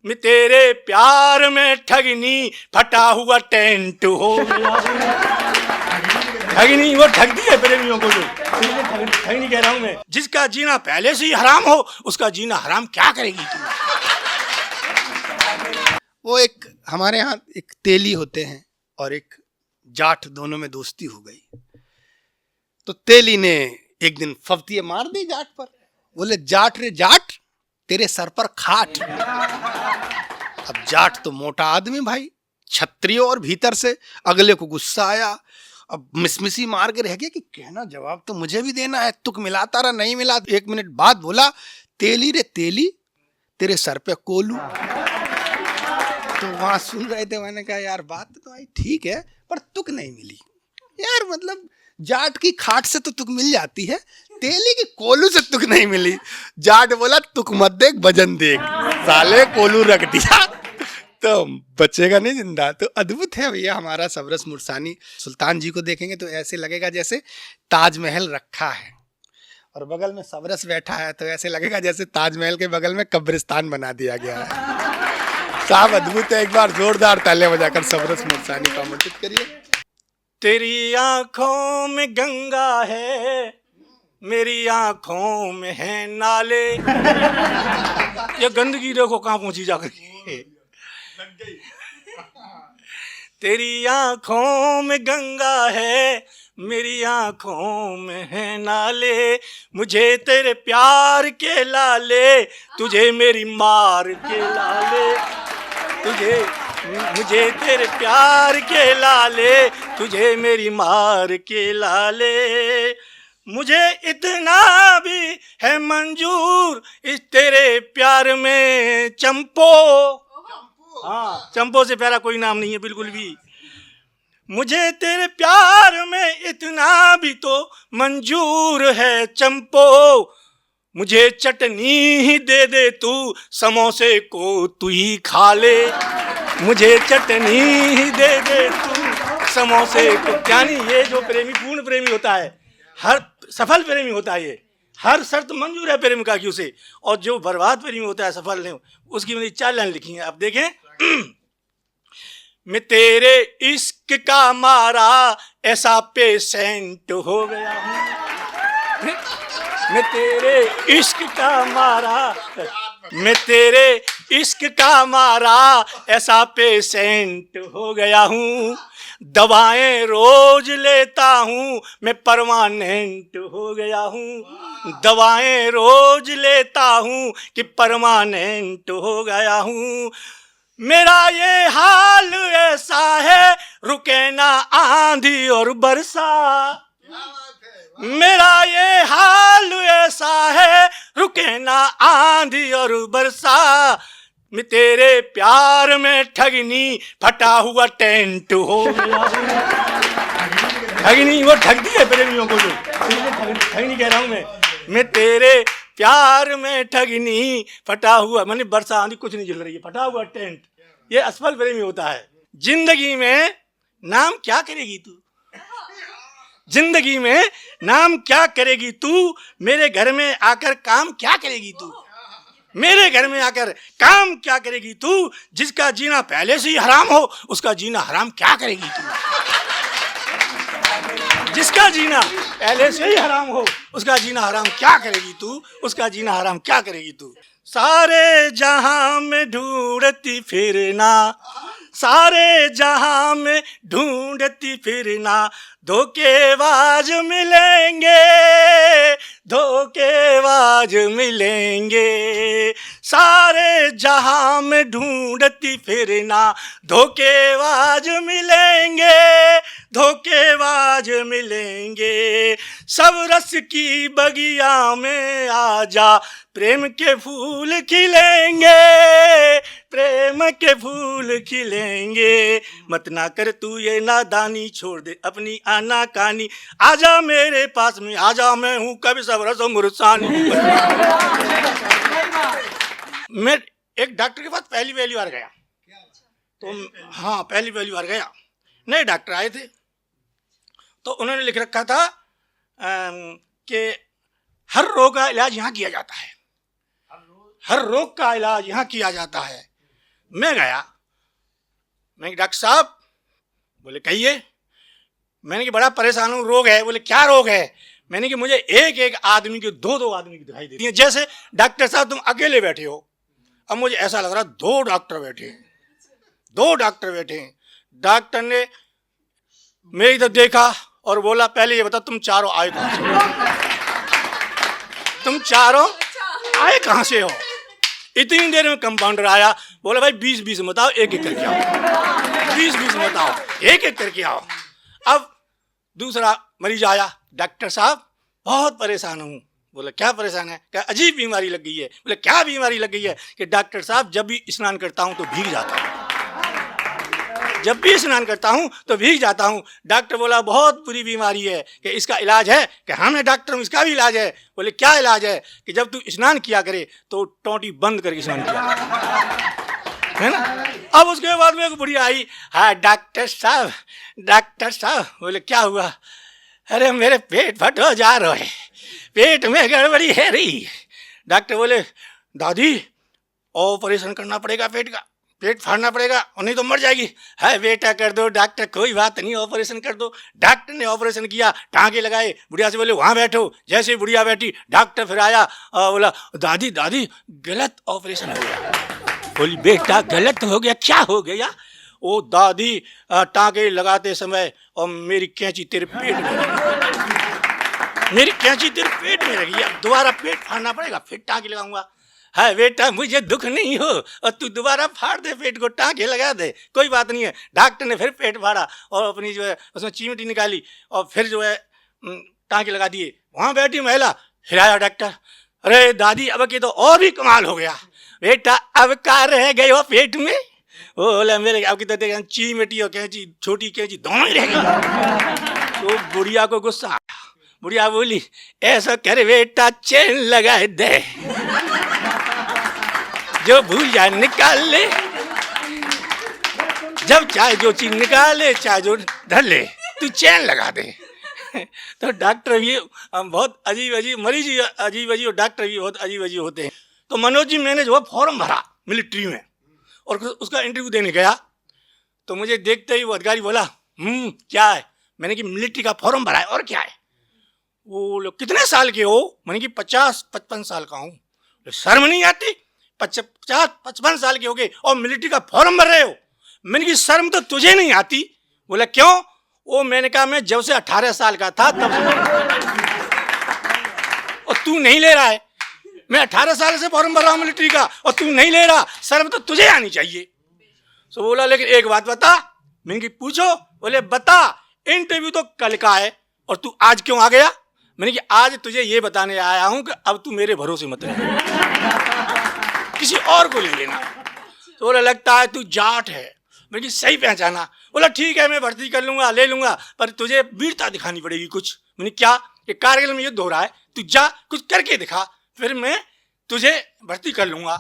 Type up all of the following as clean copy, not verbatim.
मैं तेरे प्यार में ठगनी फटा हुआ टेंट हो गया। ठगनी वो ठगती है प्रेमियों को, जो ठगनी कह रहा हूं मैं। जिसका जीना पहले से ही हराम हो उसका जीना हराम क्या करेगी तू। वो एक हमारे यहाँ एक तेली होते हैं और एक जाट, दोनों में दोस्ती हो गई। तो तेली ने एक दिन फफ्तिये मार दी जाट पर। बोले जाट रे जाट, तेरे सर पर खाट। अब जाट तो मोटा आदमी भाई, क्षत्रिय, और भीतर से अगले को गुस्सा आया। अब मिसमिसी मार के रह गया कि कहना जवाब तो मुझे भी देना है। तुक मिलाता रहा, नहीं मिला। 1 मिनट बाद बोला तेली रे तेली, तेरे सर पे कोलू। तो वहां सुन रहे थे, मैंने कहा यार बात तो भाई ठीक है, पर तुक नहीं मिली यार। मतलब जाट की खाट से तो तुक मिल जाती है, तेली की कोलू से तुक नहीं मिली। जाट बोला तुक मत देख भजन देख, साले कोलू रख दिया तो बचेगा नहीं जिंदा। तो अद्भुत है भैया हमारा सबरस मुरसानी। सुल्तान जी को देखेंगे तो ऐसे लगेगा जैसे ताजमहल रखा है और बगल में सबरस बैठा है, तो ऐसे लगेगा जैसे ताजमहल के बगल में कब्रिस्तान बना दिया गया है। साहब अद्भुत है। एक बार जोरदार तालियां बजाकर सबरस मुरसानी को आमंत्रित करिए। तेरी आंखों में गंगा है, मेरी आंखों में है नाले। ये गंदगी देखो कहाँ पहुंची जाकर के। तेरी आंखों में गंगा है, मेरी आंखों में है नाले। मुझे तेरे प्यार के लाले, तुझे मेरी मार के लाले। मुझे तेरे प्यार के लाले, तुझे मेरी मार के लाले। मुझे इतना भी है मंजूर इस तेरे प्यार में चंपो। हाँ, चंपो से प्यारा कोई नाम नहीं है बिल्कुल भी। मुझे तेरे प्यार में इतना भी तो मंजूर है चंपो। मुझे चटनी ही दे दे तू, समोसे को तू ही खा ले। मुझे चटनी ही दे दे तू, समोसे को। यानी ये जो प्रेमी पूर्ण प्रेमी होता है, हर सफल प्रेमी होता है, ये हर शर्त मंजूर है प्रेम का की उसे। और जो बर्बाद प्रेमी होता है, सफल नहीं, उसकी मैंने 4 लाइन लिखी है, आप देखें। मैं तेरे इश्क का मारा ऐसा पेशेंट हो गया हूँ। मैं तेरे इश्क का मारा, मैं तेरे इश्क का मारा ऐसा पेशेंट हो गया हूँ। दवाएं रोज लेता हूँ, मैं परमानेंट हो गया हूँ। दवाएं रोज लेता हूँ कि परमानेंट हो गया हूँ। मेरा ये हाल ऐसा है, रुके ना आंधी और बरसा। मेरा ये हाल ऐसा है, रुके ना आंधी और बरसा। मैं तेरे प्यार में ठगनी फटा हुआ टेंट हो गया। ठगनी वो ठगती है प्रेमियों को, जो ठगनी कह रहा हूं मैं। मैं तेरे प्यार में ठगनी फटा हुआ, मैंने बरसा आंधी कुछ नहीं जल रही है, फटा हुआ टेंट। ये असफल प्रेमी होता है। जिंदगी में नाम क्या करेगी तू, जिंदगी में नाम क्या करेगी तू। मेरे घर में आकर काम क्या करेगी तू, मेरे घर में आकर काम क्या करेगी तू। जिसका जीना पहले से ही हराम हो उसका जीना हराम क्या करेगी तू। जिसका जीना पहले से ही हराम हो उसका जीना हराम क्या करेगी तू, उसका जीना हराम क्या करेगी तू। सारे जहां में ढूंढती फिरना, सारे जहां में ढूंढती फिरना। धोखेबाज मिलेंगे, धोखेबाज मिलेंगे। सारे जहां में ढूंढती फिरना, धोखेबाज मिलेंगे, धोखेबाज मिलेंगे। सब रस की बगिया में आजा, प्रेम के फूल खिलेंगे, प्रेम के फूल खिलेंगे। मत ना कर तू ये नादानी, छोड़ दे अपनी आनाकानी। आजा मेरे पास में आजा, मैं हूँ कभी सबरस मुरसानी। मैं एक डॉक्टर के पास पहली बार गया, तो हाँ पहली बार गया। नए डॉक्टर आए थे, तो उन्होंने लिख रखा था कि हर रोग का इलाज यहाँ किया जाता है, हर रोग का इलाज यहाँ किया जाता है। मैं गया, मैं डॉक्टर साहब, बोले कहिए। मैंने कि बड़ा परेशान हूँ, रोग है। बोले क्या रोग है? मैंने कि मुझे एक एक आदमी की दो आदमी की दिखाई देती है, जैसे डॉक्टर साहब तुम अकेले बैठे हो। अब मुझे ऐसा लग रहा दो डॉक्टर बैठे हैं। डॉक्टर ने मेरी तरफ देखा और बोला पहले ये बता तुम चारों आए कहां से हो? इतनी देर में कंपाउंडर आया, बोला भाई 20-20 बताओ, एक एक करके आओ। 20-20 बताओ, एक एक करके आओ। अब दूसरा मरीज आया, डॉक्टर साहब बहुत परेशान हूँ। बोला क्या परेशान है? क्या अजीब बीमारी लग गई है। बोले क्या बीमारी लग गई है? कि डॉक्टर साहब जब भी स्नान करता हूँ तो भीग जाता हूँ, डॉक्टर बोला बहुत बुरी बीमारी है, कि इसका इलाज है? कि हाँ मैं डॉक्टर हूँ, इसका भी इलाज है। बोले क्या इलाज है? कि जब तू स्नान किया करे तो टोंटी बंद करके स्नान किया, है ना। अब उसके बाद में एक बुढ़िया आई, हाँ डॉक्टर साहब। बोले क्या हुआ? अरे मेरे पेट फटो जा रहा है, पेट में गड़बड़ी है रही। डॉक्टर बोले दादी ऑपरेशन करना पड़ेगा, पेट फाड़ना पड़ेगा और नहीं तो मर जाएगी। है बेटा कर दो। डॉक्टर कोई बात नहीं, ऑपरेशन कर दो। डॉक्टर ने ऑपरेशन किया, टाँके लगाए, बुढ़िया से बोले वहाँ बैठो। जैसे ही बुढ़िया बैठी, डॉक्टर फिर आया और बोला दादी गलत ऑपरेशन हो गया। बोली बेटा गलत हो गया? क्या हो गया? ओ दादी टाँके लगाते समय और मेरी कैंची तेरे पेट में लगी, अब दोबारा पेट फाड़ना पड़ेगा, फिर टाँके लगाऊंगा। है बेटा मुझे दुख नहीं हो और तू दोबारा फाड़ दे पेट को, टाँके लगा दे, कोई बात नहीं है। डॉक्टर ने फिर पेट फाड़ा और अपनी जो है उसमें चीमटी निकाली और फिर जो है टाँके लगा दिए। वहाँ बैठी महिला, फिर आया डॉक्टर, अरे दादी अब के तो और भी कमाल हो गया बेटा, अब का रह गए हो पेट में? वो बोला मेरे अब की तो चीमटी और कैंची, छोटी कैंची दोनों ही रह गई। तो बुढ़िया को गुस्सा आया, बुढ़िया बोली ऐसा कर बेटा चेन लगा दे, जो भूल जाए निकाल ले, जब चाहे जो चीज निकाले चाहे जो धर ले, तू चैन लगा दे। तो डॉक्टर भी बहुत अजीब मरीज अजीब और डॉक्टर भी बहुत अजीब होते हैं। तो मनोज जी मैंने जो फॉर्म भरा मिलिट्री में और उसका इंटरव्यू देने गया, तो मुझे देखते ही वो अधिकारी बोला क्या है? मैंने कि मिलिट्री का फॉर्म भरा है। और क्या है? वो लोग कितने साल के हो? मैंने कि 50-55 साल का हूँ। शर्म नहीं आती? 50-55 साल के हो गए और मिलिट्री का फॉर्म भर रहे हो? मैंने की शर्म तो तुझे नहीं आती? बोला क्यों? वो मैंने कहा मैं जब से 18 साल का था तब से और तू नहीं ले रहा है। मैं 18 साल से फॉर्म भर रहा हूँ मिलिट्री का और तू नहीं ले रहा, शर्म तो तुझे आनी चाहिए। तो बोला लेकिन एक बात बता। मैंने की पूछो। बोले बता, इंटरव्यू तो कल का है और तू आज क्यों आ गया? मैंने कि आज तुझे ये बताने आया हूं कि अब तू मेरे भरोसे मत रह, किसी और को ले लेना। तो बोला लगता है तू जाट है। मैंने कि सही पहचाना। बोला ठीक है मैं भर्ती कर लूंगा, ले लूंगा, पर तुझे वीरता दिखानी पड़ेगी कुछ। मैंने क्या? कि कारगिल में युद्ध हो रहा है, तू जा कुछ करके दिखा, फिर मैं तुझे भर्ती कर लूंगा।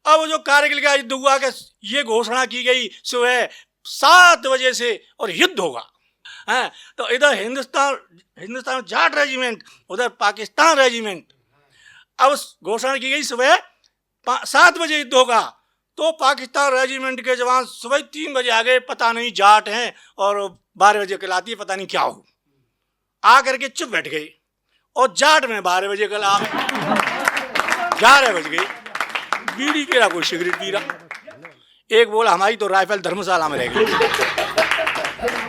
अब जो कारगिल का युद्ध हुआ कि ये घोषणा की गई सुबह 7 बजे से और युद्ध होगा। हाँ, तो इधर हिंदुस्तान जाट रेजिमेंट, उधर पाकिस्तान रेजिमेंट। अब घोषणा की गई सुबह 7 बजे युद्ध होगा, तो पाकिस्तान रेजिमेंट के जवान सुबह 3 बजे आ गए, पता नहीं जाट हैं और 12 बजे कल आती है, पता नहीं क्या हो। आ करके चुप बैठ गए और जाट में 12 बजे कल आ गए, 11 बज गए, बीड़ी पी रहा, कोई सिगरेट पी रहा। एक बोला हमारी तो राइफल धर्मशाला में रह गई।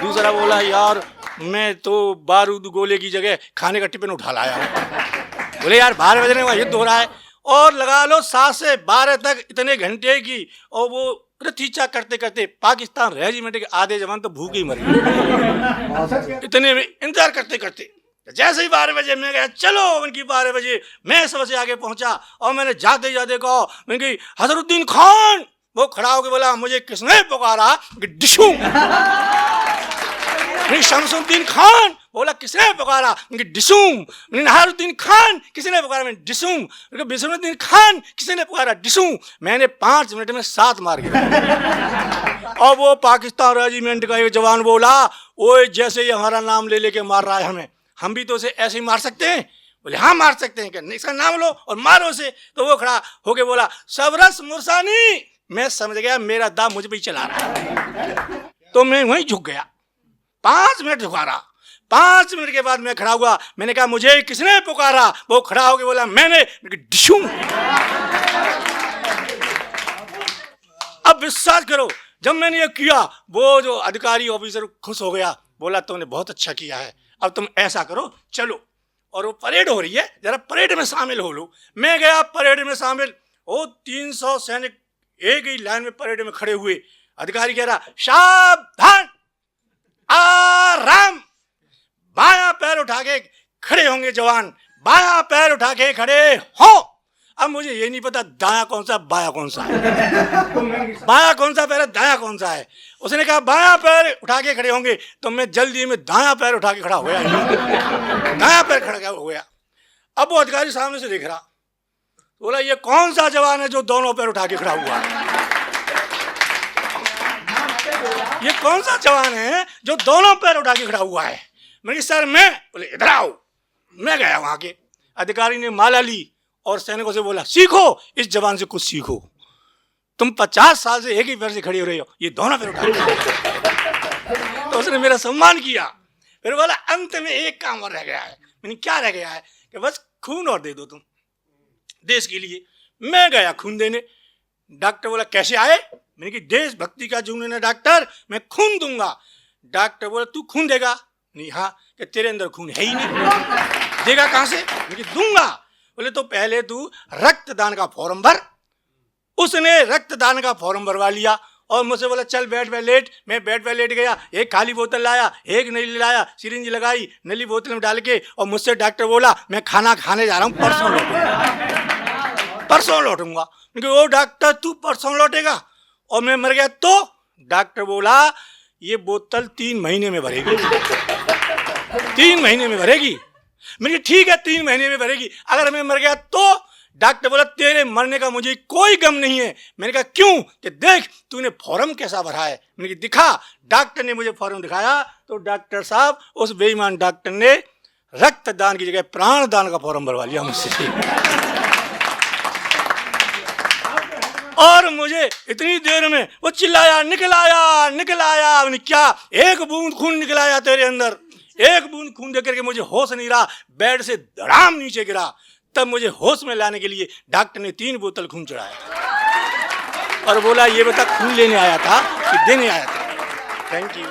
दूसरा बोला यार मैं तो बारूद गोले की जगह खाने का टिफिन उठा लाया हूँ। बोले यार 12 बजे वहाँ युद्ध हो रहा है और लगा लो 7 से 12 तक इतने घंटे की, और वो प्रतीक्षा करते करते पाकिस्तान रेजिमेंट के आधे जवान तो भूखे ही मर गए इतने में इंतजार करते करते। जैसे ही 12 बजे मैं गया, चलो उनकी 12 बजे मैं सबसे आगे पहुंचा और मैंने जाते जाते कहा, मैंने कहा हजरुद्दीन खान। वो खड़ा होकर बोला मुझे किसने पुकारा? डिशू। शमसुद्दीन खान बोला किसने पुकारा? डिसूम। नहारुद्दीन खान किसने पुकारा? मैं डिसूम। बिसरुद्दीन खान किसने पुकारा? डिसूम। मैंने 5 मिनट में 7 मार दिया। और वो पाकिस्तान रेजिमेंट का एक जवान बोला, ओए जैसे ये हमारा नाम ले लेके मार रहा है हमें, हम भी तो उसे ऐसे ही मार सकते हैं? बोले हाँ मार सकते हैं। क्या इसका नाम लो और मारो उसे। तो वो खड़ा होके बोला सबरस मुरसानी। मैं समझ गया मेरा दाम मुझ पे ही चला रहा है, तो मैं वहीं झुक गया। 5 मिनट झुका रहा। 5 मिनट के बाद मैं खड़ा हुआ। मैंने कहा मुझे किसने पुकारा? वो खड़ा होकर बोला मैंने। डिशूं। अब विश्वास करो, जब मैंने ये किया, वो जो अधिकारी ऑफिसर खुश हो गया, बोला तुमने बहुत अच्छा किया है, अब तुम ऐसा करो चलो। और वो परेड हो रही है, जरा परेड में शामिल हो लो। मैं गया परेड में शामिल। वो 300 सैनिक एक ही लाइन में परेड में खड़े हुए। अधिकारी कह रहा सावधान, आराम, बायां पैर उठा के खड़े होंगे जवान, बायां पैर उठा के खड़े हो। अब मुझे ये नहीं पता दाया कौन सा बाया कौन सा है, बाया कौन सा पैर है दाया कौन सा है। उसने कहा बायां पैर उठा के खड़े होंगे, तो मैं जल्दी में दायां पैर उठा के खड़ा हो गया, दायां पैर खड़ा हो गया। अब वो अधिकारी सामने से देख रहा, बोला ये कौन सा जवान है जो दोनों पैर उठा के खड़ा हुआ है? ये कौन सा जवान है जो दोनों पैर उठा के खड़ा हुआ है? मैंने कहा सर मैं। बोले इधर आओ। मैं गया वहां के। अधिकारी ने माला ली और सैनिकों से बोला सीखो, इस जवान से कुछ सीखो। तुम 50 साल से एक ही पैर से खड़े हो रहे हो, ये दोनों पैर उठा के। तो उसने मेरा सम्मान किया। फिर बोला अंत में एक काम और रह गया है। मैंने क्या रह गया है? कि बस खून और दे दो तुम देश के लिए। मैं गया खून देने। डॉक्टर बोला कैसे आए? मैंने कहा देशभक्ति का जुनून है डॉक्टर, मैं खून दूंगा। डॉक्टर बोला तू खून देगा? नहीं। हाँ। कि तेरे अंदर खून है ही नहीं, देगा कहां से? मैंने कहा दूंगा। बोले तो पहले तू रक्तदान का फॉर्म भर। उसने रक्तदान का फॉर्म भरवा लिया और मुझसे बोला चल बेड पे लेट। मैं बेड पे लेट गया। एक खाली बोतल लाया, एक नली लाया, सिरिंज लगाई, नली बोतल में डाल के, और मुझसे डॉक्टर बोला मैं खाना खाने जा रहा हूँ, परसों लौटूंगा, परसों लौटूंगा। वो डॉक्टर तू परसों लौटेगा और मैं मर गया तो? डॉक्टर बोला ये बोतल 3 महीने में भरेगी, 3 महीने में भरेगी। मैंने ठीक है 3 महीने में भरेगी, अगर मैं मर गया तो? डॉक्टर बोला तेरे मरने का मुझे कोई गम नहीं है। मैंने कहा क्यों? कि देख तूने फॉर्म कैसा भरा है। मैंने कहा दिखा। डॉक्टर ने मुझे फॉर्म दिखाया तो डॉक्टर साहब, उस बेईमान डॉक्टर ने रक्तदान की जगह प्राणदान का फॉर्म भरवा लिया मुझसे। और मुझे इतनी देर में वो चिल्लाया निकल आया, निकल आया। मैंने क्या? एक बूंद खून निकल आया तेरे अंदर। एक बूंद खून देख करके मुझे होश नहीं रहा, बेड से धड़ाम नीचे गिरा। तब मुझे होश में लाने के लिए डॉक्टर ने 3 बोतल खून चढ़ाया और बोला ये बता खून लेने आया था कि देने आया था? Thank you.